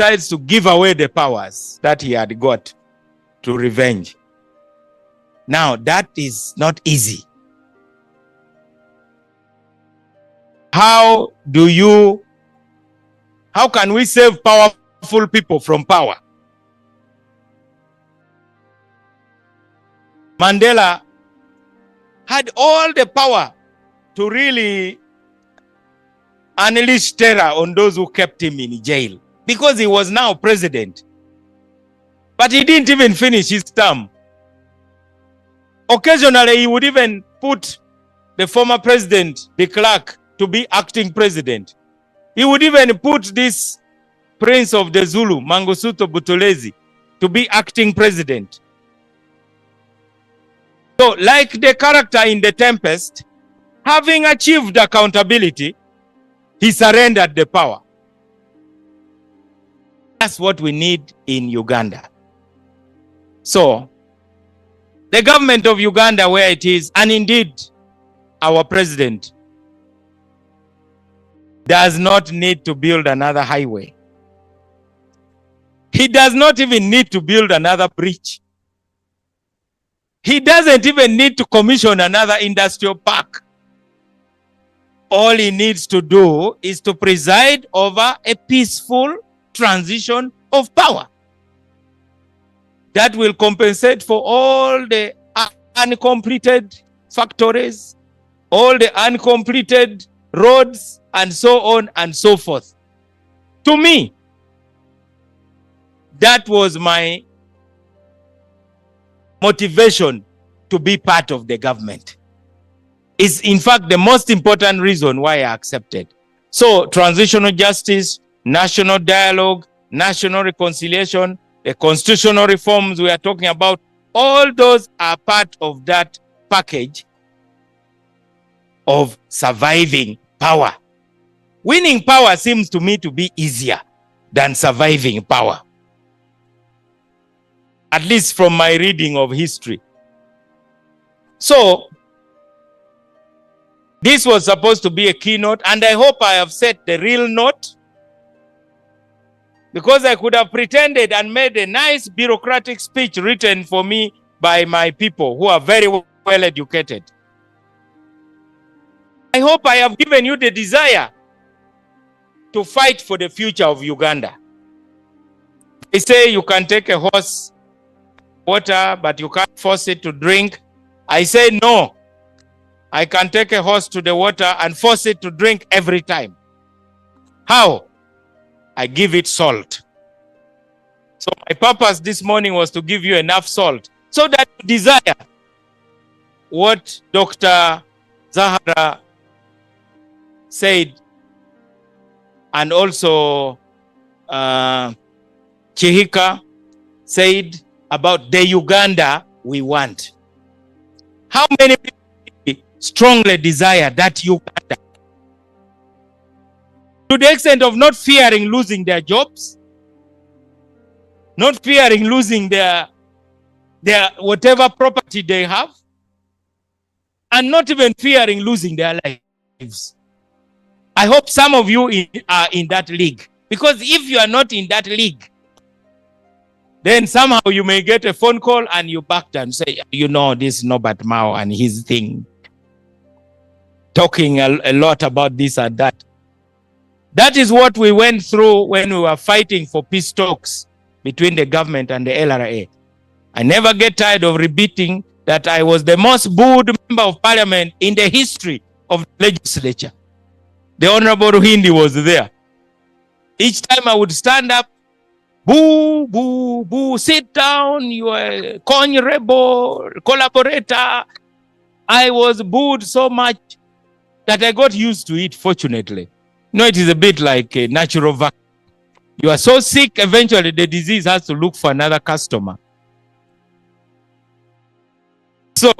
decides to give away the powers that he had got to revenge. Now, that is not easy. How can we save powerful people from power? Mandela had all the power to really unleash terror on those who kept him in jail because he was now president. But he didn't even finish his term. Occasionally, he would even put the former president, de Klerk, to be acting president. He would even put this prince of the Zulu, Mangosuthu Buthelezi, to be acting president. So, like the character in The Tempest, having achieved accountability, he surrendered the power. That's what we need in Uganda. So, the government of Uganda, where it is, and indeed our president, does not need to build another highway. He does not even need to build another bridge. He doesn't even need to commission another industrial park. All he needs to do is to preside over a peaceful transition of power that will compensate for all the uncompleted factories, all the uncompleted roads, and so on and so forth. To me, that was my motivation to be part of the government. Is in fact the most important reason why I accepted. So, transitional justice, national dialogue, national reconciliation, the constitutional reforms we are talking about, all those are part of that package of surviving power. Winning power seems to me to be easier than surviving power, at least from my reading of history. So, this was supposed to be a keynote, and I hope I have set the real note, because I could have pretended and made a nice bureaucratic speech written for me by my people who are very well educated. I hope I have given you the desire to fight for the future of Uganda. They say you can take a horse water, but you can't force it to drink. I say no. I can take a horse to the water and force it to drink every time. How? I give it salt. So my purpose this morning was to give you enough salt so that you desire what Dr. Zahara said, and also Chihika said about the Uganda we want. How many people strongly desire that Uganda, to the extent of not fearing losing their jobs, not fearing losing their whatever property they have, and not even fearing losing their lives? I hope some of you are in that league, because if you are not in that league, then somehow you may get a phone call and you back down and say, you know, this Nobert Mao and his thing, talking a lot about this and that. That is what we went through when we were fighting for peace talks between the government and the LRA. I never get tired of repeating that I was the most booed member of parliament in the history of the legislature. The Honorable Ruhindi was there. Each time I would stand up, boo, boo, boo, sit down, you are a rebel, collaborator. I was booed so much that I got used to it, fortunately. No, it is a bit like a natural vaccine. You are so sick, eventually the disease has to look for another customer. So,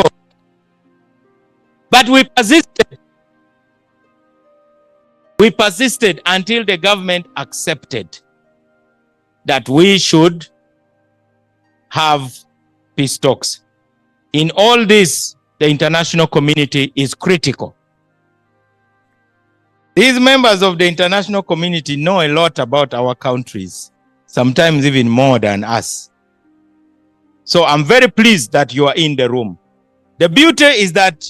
but we persisted. We persisted until the government accepted that we should have peace talks. In all this, the international community is critical. These members of the international community know a lot about our countries. sometimes even more than us. So I'm very pleased that you are in the room. The beauty is that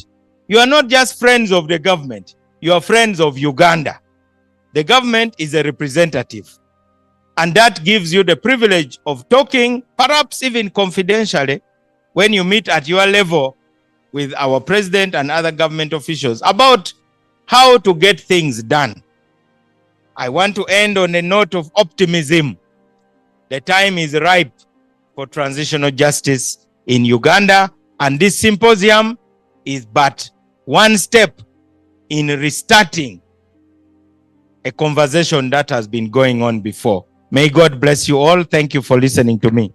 you are not just friends of the government, you are friends of Uganda. The government is a representative, and that gives you the privilege of talking, perhaps even confidentially, when you meet at your level with our president and other government officials about how to get things done. I want to end on a note of optimism. The time is ripe for transitional justice in Uganda, and this symposium is but one step in restarting a conversation that has been going on before. May God bless you all. Thank you for listening to me.